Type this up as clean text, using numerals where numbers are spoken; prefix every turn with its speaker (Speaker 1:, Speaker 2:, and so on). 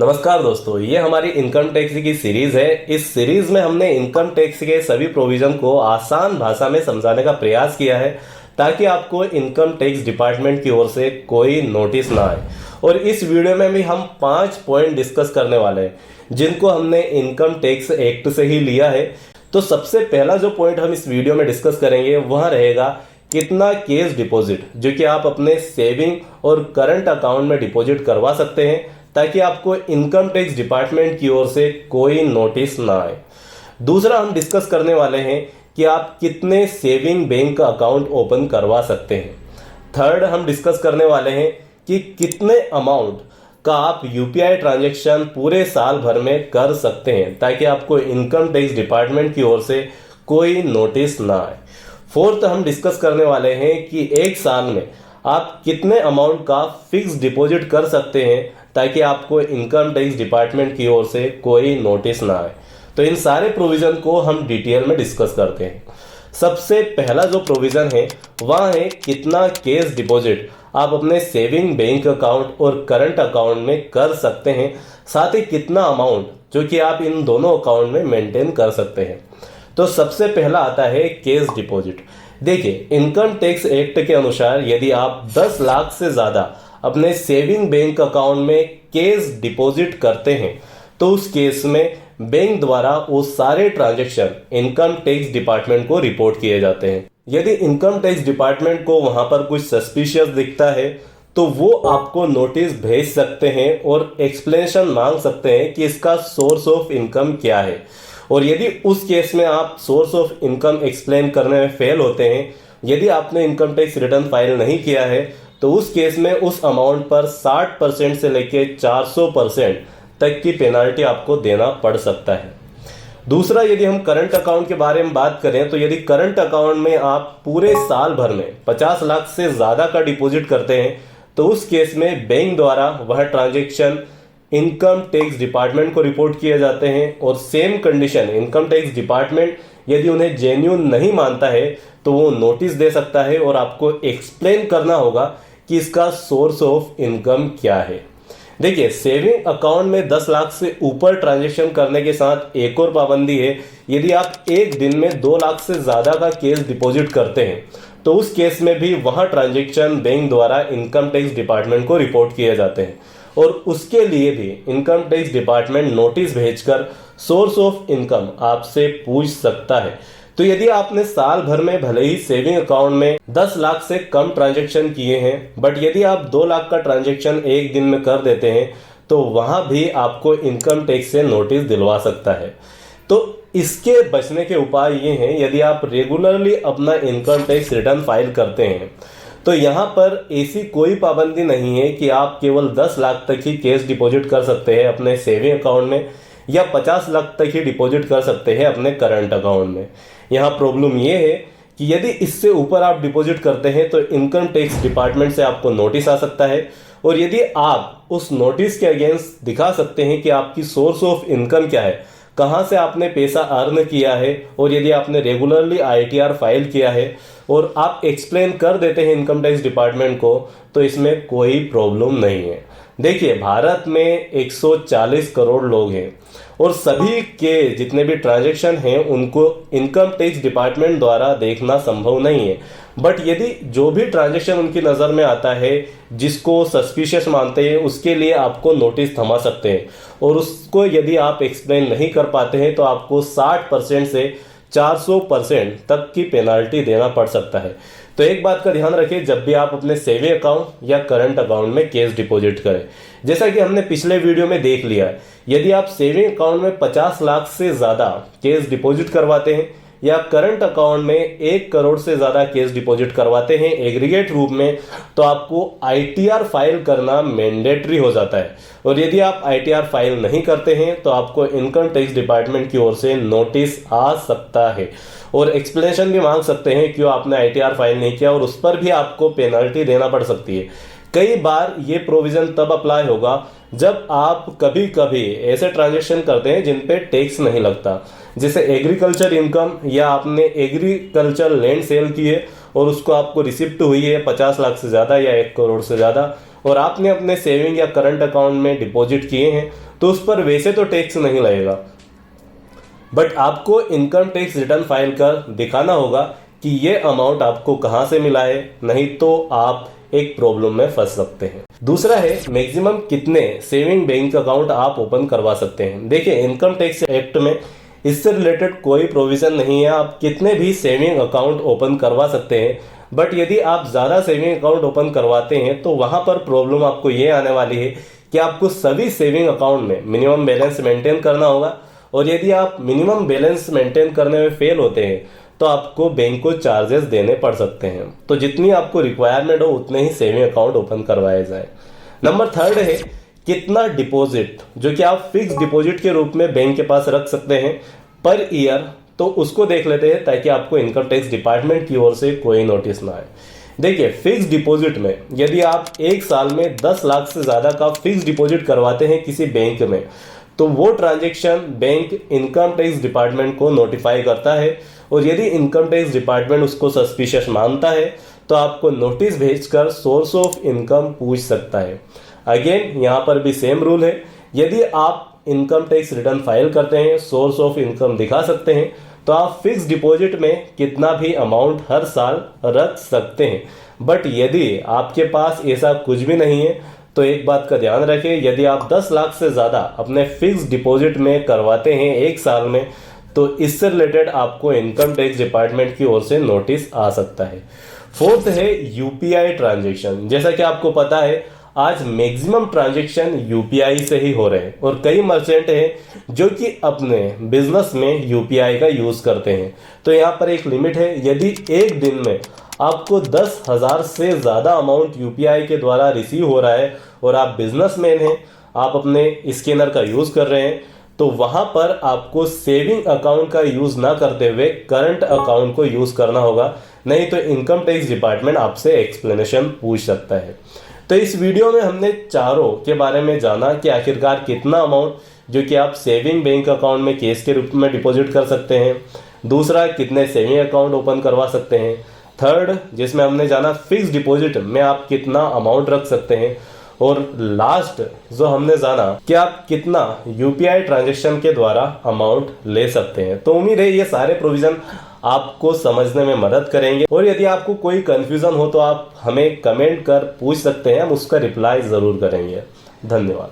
Speaker 1: नमस्कार दोस्तों, ये हमारी इनकम टैक्स की सीरीज है। इस सीरीज में हमने इनकम टैक्स के सभी प्रोविजन को आसान भाषा में समझाने का प्रयास किया है ताकि आपको इनकम टैक्स डिपार्टमेंट की ओर से कोई नोटिस ना आए। और इस वीडियो में भी हम 5 पॉइंट डिस्कस करने वाले हैं जिनको हमने इनकम टैक्स एक्ट से ही लिया है। तो सबसे पहला जो पॉइंट हम इस वीडियो में डिस्कस करेंगे वह रहेगा कितना कैश डिपॉजिट जो कि आप अपने सेविंग और करंट अकाउंट में डिपॉजिट करवा सकते हैं ताकि आपको इनकम टैक्स डिपार्टमेंट की ओर से कोई नोटिस ना आए। दूसरा हम डिस्कस करने वाले हैं कि आप कितने सेविंग बैंक अकाउंट ओपन करवा सकते हैं। थर्ड हम डिस्कस करने वाले हैं कि कितने अमाउंट का आप यूपीआई ट्रांजैक्शन पूरे साल भर में कर सकते हैं ताकि आपको इनकम टैक्स डिपार्टमेंट की ओर से कोई नोटिस ना आए। फोर्थ हम डिस्कस करने वाले हैं कि एक साल में आप कितने अमाउंट का फिक्स डिपॉजिट कर सकते हैं ताकि आपको इनकम टैक्स डिपार्टमेंट की ओर से कोई नोटिस ना आए। तो इन सारे प्रोविजन को हम डिटेल में डिस्कस करते हैं। सबसे पहला जो प्रोविजन है वह है कितना कैश डिपॉजिट आप अपने सेविंग बैंक अकाउंट और करंट अकाउंट में कर सकते हैं, साथ ही कितना अमाउंट जो कि आप इन दोनों अकाउंट में मेंटेन कर सकते हैं। तो सबसे पहला आता है कैश डिपॉजिट। देखिए, इनकम टैक्स एक्ट के अनुसार यदि आप 10 लाख से ज़्यादा अपने सेविंग बैंक अकाउंट में कैश डिपॉजिट करते हैं तो उस केस में बैंक द्वारा वो सारे ट्रांजैक्शन इनकम टैक्स डिपार्टमेंट को रिपोर्ट किए जाते हैं। यदि इनकम टैक्स डिपार्टमेंट को वहां पर कुछ सस्पिशियस दिखता है तो वो आपको नोटिस भेज सकते हैं और एक्सप्लेनेशन मांग सकते हैं कि इसका सोर्स ऑफ इनकम क्या है। और यदि उस केस में आप सोर्स ऑफ इनकम एक्सप्लेन करने में फेल होते हैं, यदि आपने इनकम टैक्स रिटर्न फाइल नहीं किया है, तो उस केस में उस अमाउंट पर 60% से लेके 400% तक की पेनाल्टी आपको देना पड़ सकता है। दूसरा, यदि हम करंट अकाउंट के बारे में बात करें तो यदि करंट अकाउंट में आप पूरे साल भर में 50 लाख से ज़्यादा का डिपॉजिट करते हैं तो उस केस में बैंक द्वारा वह ट्रांजैक्शन इनकम टैक्स डिपार्टमेंट को रिपोर्ट किए जाते हैं। और same condition, income tax department यदि उन्हें जेन्युइन नहीं मानता है तो वो नोटिस दे सकता है और आपको एक्सप्लेन करना होगा कि इसका सोर्स ऑफ इनकम क्या है। देखिए, सेविंग अकाउंट में 10 लाख से ऊपर ट्रांजैक्शन करने के साथ एक और पाबंदी है। यदि आप एक दिन में 2 लाख से ज़्यादा का कैश डिपॉजिट करते हैं तो उस केस में भी वह ट्रांजैक्शन बैंक द्वारा इनकम टैक्स डिपार्टमेंट को रिपोर्ट किए जाते हैं और उसके लिए भी इनकम टैक्स डिपार्टमेंट नोटिस भेजकर सोर्स ऑफ इनकम आपसे पूछ सकता है। तो यदि आपने साल भर में भले ही सेविंग अकाउंट में 10 लाख से कम ट्रांजैक्शन किए हैं, बट यदि आप 2 लाख का ट्रांजैक्शन एक दिन में कर देते हैं तो वहां भी आपको इनकम टैक्स से नोटिस दिलवा सकता है। तो इसके बचने के उपाय ये हैं, यदि आप रेगुलरली अपना इनकम टैक्स रिटर्न फाइल करते हैं तो यहाँ पर ऐसी कोई पाबंदी नहीं है कि आप केवल 10 लाख तक ही कैश डिपॉजिट कर सकते हैं अपने सेविंग अकाउंट में या 50 लाख तक ही डिपॉजिट कर सकते हैं अपने करंट अकाउंट में। यहाँ प्रॉब्लम ये है कि यदि इससे ऊपर आप डिपॉजिट करते हैं तो इनकम टैक्स डिपार्टमेंट से आपको नोटिस आ सकता है। और यदि आप उस नोटिस के अगेंस्ट दिखा सकते हैं कि आपकी सोर्स ऑफ इनकम क्या है, कहाँ से आपने पैसा अर्न किया है, और यदि आपने रेगुलरली आईटीआर फाइल किया है और आप एक्सप्लेन कर देते हैं इनकम टैक्स डिपार्टमेंट को, तो इसमें कोई प्रॉब्लम नहीं है। देखिए, भारत में 140 करोड़ लोग हैं और सभी के जितने भी ट्रांजैक्शन हैं उनको इनकम टैक्स डिपार्टमेंट द्वारा देखना संभव नहीं है। बट यदि जो भी ट्रांजैक्शन उनकी नज़र में आता है जिसको सस्पिशियस मानते हैं उसके लिए आपको नोटिस थमा सकते हैं और उसको यदि आप एक्सप्लेन नहीं कर पाते हैं तो आपको 60% से 400% तक की पेनाल्टी देना पड़ सकता है। तो एक बात का ध्यान रखें, जब भी आप अपने सेविंग अकाउंट या करंट अकाउंट में कैश डिपॉजिट करें, जैसा कि हमने पिछले वीडियो में देख लिया है, यदि आप सेविंग अकाउंट में 50 लाख से ज़्यादा कैश डिपॉजिट करवाते हैं या करंट अकाउंट में 1 करोड़ से ज़्यादा कैश डिपॉजिट करवाते हैं एग्रीगेट रूप में, तो आपको आईटीआर फाइल करना मैंडेटरी हो जाता है। और यदि आप आईटीआर फाइल नहीं करते हैं तो आपको इनकम टैक्स डिपार्टमेंट की ओर से नोटिस आ सकता है और एक्सप्लेनेशन भी मांग सकते हैं क्यों आपने आईटीआर फाइल नहीं किया, और उस पर भी आपको पेनल्टी देना पड़ सकती है। कई बार ये प्रोविजन तब अप्लाई होगा जब आप कभी कभी ऐसे ट्रांजेक्शन करते हैं जिन पे टैक्स नहीं लगता, जैसे एग्रीकल्चर इनकम, या आपने एग्रीकल्चर लैंड सेल की है और उसको आपको रिसिप्ट हुई है 50 लाख से ज़्यादा या 1 करोड़ से ज़्यादा, और आपने अपने सेविंग या करंट अकाउंट में डिपॉजिट किए हैं, तो उस पर वैसे तो टैक्स नहीं लगेगा, बट आपको इनकम टैक्स रिटर्न फाइल कर दिखाना होगा कि ये अमाउंट आपको कहाँ से मिला है, नहीं तो आप एक प्रॉब्लम में फंस सकते हैं। दूसरा है मैक्सिमम कितने सेविंग बैंक अकाउंट आप ओपन करवा सकते हैं। देखिए, इनकम टैक्स एक्ट में इससे रिलेटेड कोई प्रोविजन नहीं है, आप कितने भी सेविंग अकाउंट ओपन करवा सकते हैं, बट यदि आप ज़्यादा सेविंग अकाउंट ओपन करवाते हैं तो वहाँ पर प्रॉब्लम आपको ये आने वाली है कि आपको सभी सेविंग अकाउंट में मिनिमम बैलेंस मेंटेन करना होगा, और यदि आप मिनिमम बैलेंस मेंटेन करने में फेल होते हैं तो आपको बैंक को चार्जेस देने पड़ सकते हैं। तो जितनी आपको रिक्वायरमेंट हो उतने ही सेविंग अकाउंट ओपन करवाए जाए। नंबर 3 है कितना डिपॉजिट, जो कि आप फिक्स डिपॉजिट के रूप में बैंक के पास रख सकते हैं पर ईयर, तो उसको देख लेते हैं ताकि आपको इनकम टैक्स डिपार्टमेंट की ओर से कोई नोटिस ना आए। देखिए, फिक्स डिपॉजिट में यदि आप एक साल में 10 लाख से ज़्यादा का फिक्स डिपॉजिट करवाते हैं किसी बैंक में, तो वो transaction bank income tax department को नोटिफाई करता है, और यदि इनकम टैक्स डिपार्टमेंट उसको सस्पिशियस मानता है तो आपको नोटिस भेजकर सोर्स ऑफ इनकम पूछ सकता है। अगेन यहाँ पर भी सेम रूल है, यदि आप इनकम टैक्स रिटर्न फाइल करते हैं, सोर्स ऑफ इनकम दिखा सकते हैं, तो आप फिक्स डिपॉजिट में कितना भी अमाउंट हर साल रख सकते हैं। बट यदि आपके पास ऐसा कुछ भी नहीं है तो एक बात का ध्यान रखें, यदि आप 10 लाख से ज़्यादा अपने फिक्स डिपॉजिट में करवाते हैं एक साल में, तो इससे रिलेटेड आपको इनकम टैक्स डिपार्टमेंट की ओर से नोटिस आ सकता है। 4th है यूपीआई ट्रांजैक्शन। जैसा कि आपको पता है आज मैक्सिमम ट्रांजैक्शन यूपीआई से ही हो रहे हैं, और कई मर्चेंट हैं जो कि अपने बिजनेस में यूपीआई का यूज करते हैं। तो यहाँ पर एक लिमिट है, यदि एक दिन में आपको 10,000 से ज़्यादा अमाउंट यूपीआई के द्वारा रिसीव हो रहा है और आप बिजनेसमैन हैं, आप अपने स्कैनर का यूज़ कर रहे हैं, तो वहाँ पर आपको सेविंग अकाउंट का यूज़ ना करते हुए करंट अकाउंट को यूज़ करना होगा, नहीं तो इनकम टैक्स डिपार्टमेंट आपसे एक्सप्लेनेशन पूछ सकता है। तो इस वीडियो में हमने चारों के बारे में जाना कि आखिरकार कितना अमाउंट जो कि आप सेविंग बैंक अकाउंट में कैश के रूप में डिपॉजिट कर सकते हैं, दूसरा कितने सेविंग अकाउंट ओपन करवा सकते हैं, थर्ड जिसमें हमने जाना फिक्स डिपॉजिट में आप कितना अमाउंट रख सकते हैं, और लास्ट जो हमने जाना कि आप कितना यूपीआई ट्रांजैक्शन के द्वारा अमाउंट ले सकते हैं। तो उम्मीद है ये सारे प्रोविजन आपको समझने में मदद करेंगे, और यदि आपको कोई कंफ्यूजन हो तो आप हमें कमेंट कर पूछ सकते हैं, हम उसका रिप्लाई जरूर करेंगे। धन्यवाद।